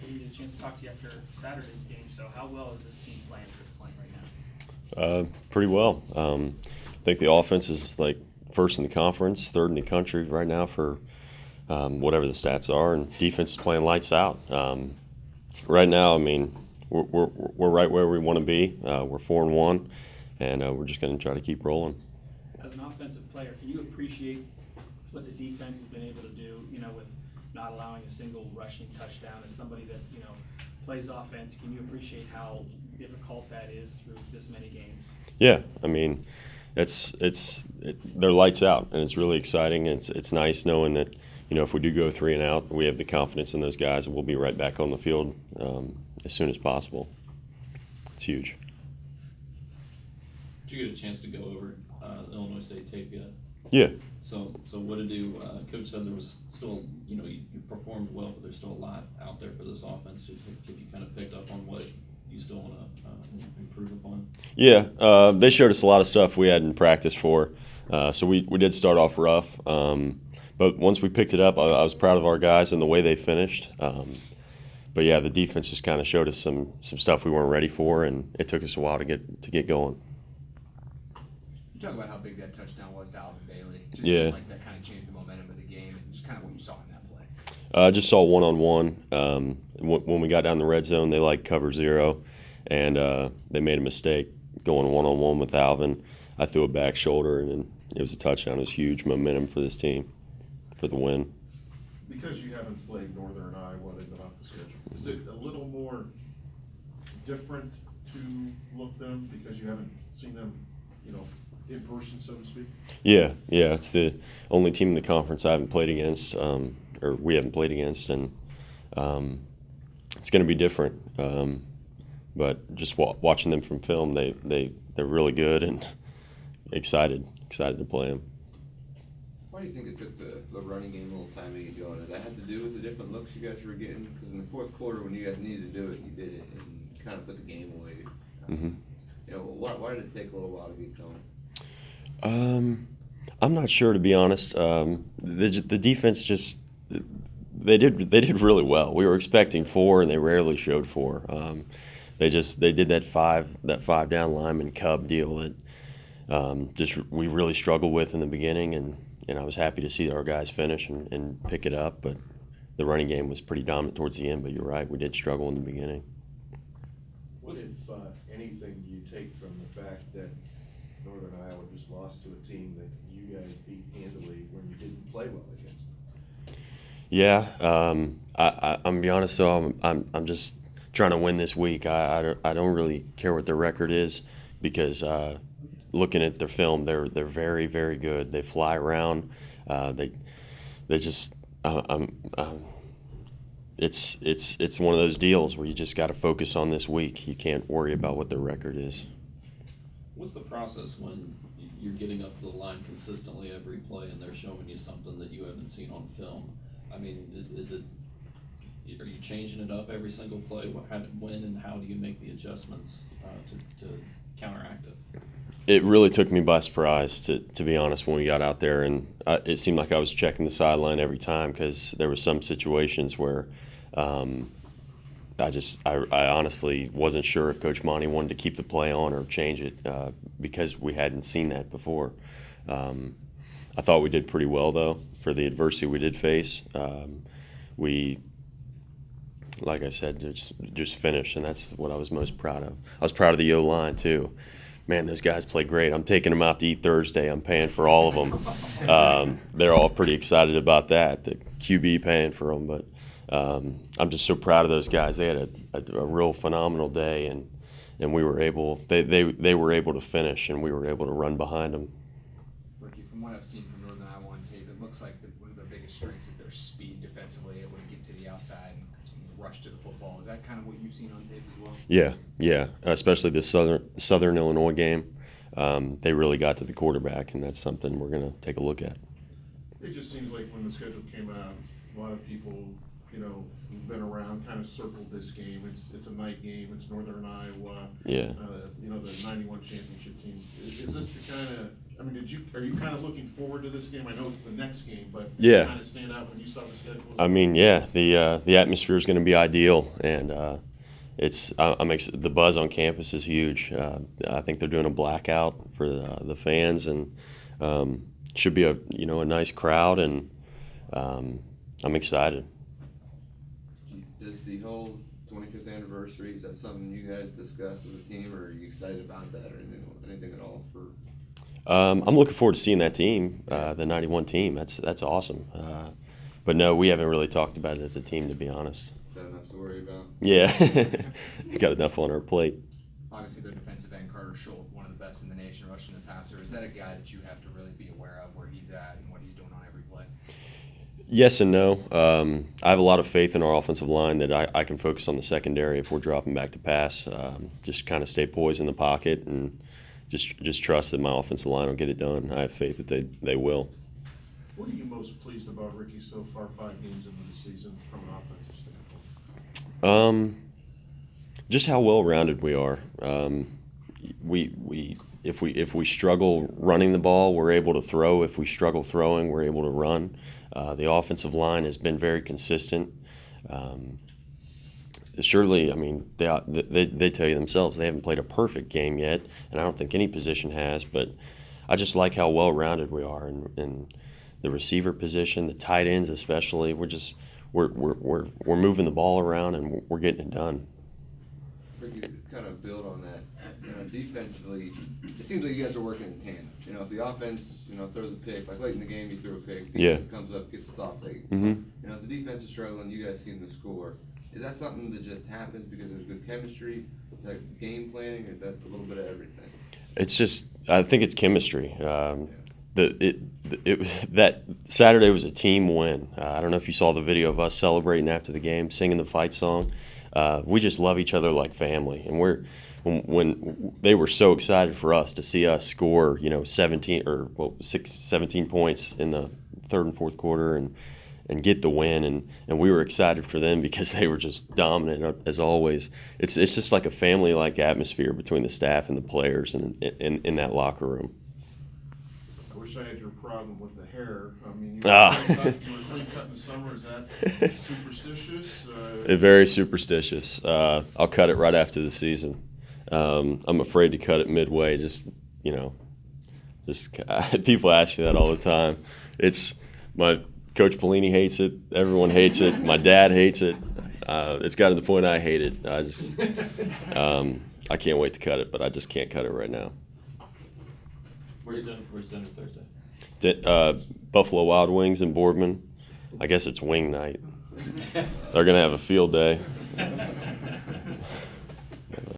didn't get a chance to talk to you after Saturday's game. So how well is this team playing at this point right now? Pretty well. I think the offense is like first in the conference, third in the country right now for whatever the stats are, and defense is playing lights out. Right now, I mean, we're right where we want to be. We're 4-1, and we're just going to try to keep rolling. As an offensive player, can you appreciate what the defense has been able to do? With not allowing a single rushing touchdown. As somebody that plays offense, can you appreciate how difficult that is through this many games? Yeah, I mean, they're lights out, and it's really exciting. It's nice knowing that if we do go 3 and out, we have the confidence in those guys, and we'll be right back on the field as soon as possible. It's huge. Did you get a chance to go over Illinois State tape yet? Yeah. So what to do? Coach said there was still, you performed well, but there's still a lot out there for this offense. Have you kind of picked up on what you still want to improve upon? Yeah, they showed us a lot of stuff we hadn't practiced for. So we did start off rough. But once we picked it up, I was proud of our guys and the way they finished. But yeah, the defense just kind of showed us some stuff we weren't ready for, and it took us a while to get going. You talk about how big that touchdown was to Alvin Bailey. Just Yeah. seemed like that kind of changed the momentum of the game, and just kind of what you saw in that play. I just saw one-on-one. When we got down the red zone, they like cover 0, and they made a mistake going one-on-one with Alvin. I threw a back shoulder, and then it was a touchdown. It was huge momentum for this team for the win. Because you haven't played Northern Iowa, they've been off the schedule. Is it a little more different to look them because you haven't seen them, in person, so to speak? Yeah. It's the only team in the conference I haven't played against, or we haven't played against, and it's going to be different. But just watching them from film, they're really good and excited to play them. Why do you think it took the running game a little time to get going? Did that have to do with the different looks you guys were getting? Because in the fourth quarter, when you guys needed to do it, you did it and kind of put the game away. Why did it take a little while to get going? I'm not sure, to be honest. The defense just they did really well. We were expecting 4, and they rarely showed 4. They did that five down lineman cub deal that we really struggled with in the beginning, and I was happy to see our guys finish and pick it up. But the running game was pretty dominant towards the end. But you're right, we did struggle in the beginning. What, if anything, do you take from the fact that Northern Iowa just lost to a team that you guys beat handily when you didn't play well against them? Yeah, I'm gonna be honest though. I'm just trying to win this week. I don't really care what their record is because looking at their film, they're very, very good. They fly around. They just it's one of those deals where you just got to focus on this week. You can't worry about what their record is. What's the process when you're getting up to the line consistently every play and they're showing you something that you haven't seen on film? I mean, are you changing it up every single play? When and how do you make the adjustments to counteract it? It really took me by surprise, to be honest, when we got out there, and it seemed like I was checking the sideline every time because there were some situations where I honestly wasn't sure if Coach Monty wanted to keep the play on or change it because we hadn't seen that before. I thought we did pretty well, though, for the adversity we did face. We, like I said, just finished, and that's what I was most proud of. I was proud of the O-line, too. Man, those guys play great. I'm taking them out to eat Thursday. I'm paying for all of them. They're all pretty excited about that, the QB paying for them. But I'm just so proud of those guys. They had a real phenomenal day, and we were able. They were able to finish, and we were able to run behind them. Ricky, from what I've seen from Northern Iowa on tape, it looks like one of their biggest strengths is their speed defensively, able to get to the outside and rush to the football. Is that kind of what you've seen on tape as well? Yeah. Especially the Southern Illinois game. They really got to the quarterback, and that's something we're going to take a look at. It just seems like when the schedule came out, a lot of people, who've been around kind of circled this game. It's a night game. It's Northern Iowa. Yeah. The 91 championship team. Is this the kind of I mean, are you kind of looking forward to this game? I know it's the next game, but Yeah. kind of stand out when you saw the schedule? I mean, yeah, the atmosphere is going to be ideal, and the buzz on campus is huge. I think they're doing a blackout for the fans, and should be a nice crowd, and I'm excited. Does the whole 25th anniversary, is that something you guys discuss as a team, or are you excited about that, or anything at all for? I'm looking forward to seeing that team, the '91 team. That's awesome. But no, we haven't really talked about it as a team, to be honest. Is that enough to worry about? Yeah, got enough on our plate. Obviously, their defensive end, Carter Schultz, one of the best in the nation rushing the passer. Is that a guy that you have to really be aware of where he's at and what he's doing on every play? Yes and no. I have a lot of faith in our offensive line that I can focus on the secondary if we're dropping back to pass. Just kind of stay poised in the pocket and just trust that my offensive line will get it done. I have faith that they will. What are you most pleased about, Ricky, so far 5 games into the season from an offensive standpoint? Just how well-rounded we are. If we struggle running the ball, we're able to throw. If we struggle throwing, we're able to run. The offensive line has been very consistent. Surely, I mean, they tell you themselves they haven't played a perfect game yet, and I don't think any position has. But I just like how well-rounded we are, and the receiver position, the tight ends especially. We're moving the ball around and we're getting it done. Ricky, to kind of build on that, defensively, it seems like you guys are working in tandem. If the offense, throws a pick, like late in the game, you throw a pick, the Yeah. defense comes up, gets the stop late. Mhm. If the defense is struggling, you guys seem to score. Is that something that just happens because there's good chemistry? Is that game planning, or is that a little bit of everything? I think it's chemistry. It was that Saturday was a team win. I don't know if you saw the video of us celebrating after the game, singing the fight song. We just love each other like family, and when they were so excited for us to see us score, 17 points in the third and fourth quarter, and get the win, and we were excited for them because they were just dominant as always. It's just like a family-like atmosphere between the staff and the players and in that locker room. I wish I had your problem with the hair. I mean, you were clean cut in the summer. Is that superstitious? Very superstitious. I'll cut it right after the season. I'm afraid to cut it midway. People ask me that all the time. Coach Pelini hates it. Everyone hates it. My dad hates it. It's gotten to the point I hate it. I can't wait to cut it, but I just can't cut it right now. Where's dinner Thursday? Buffalo Wild Wings in Boardman. I guess it's wing night. They're gonna have a field day.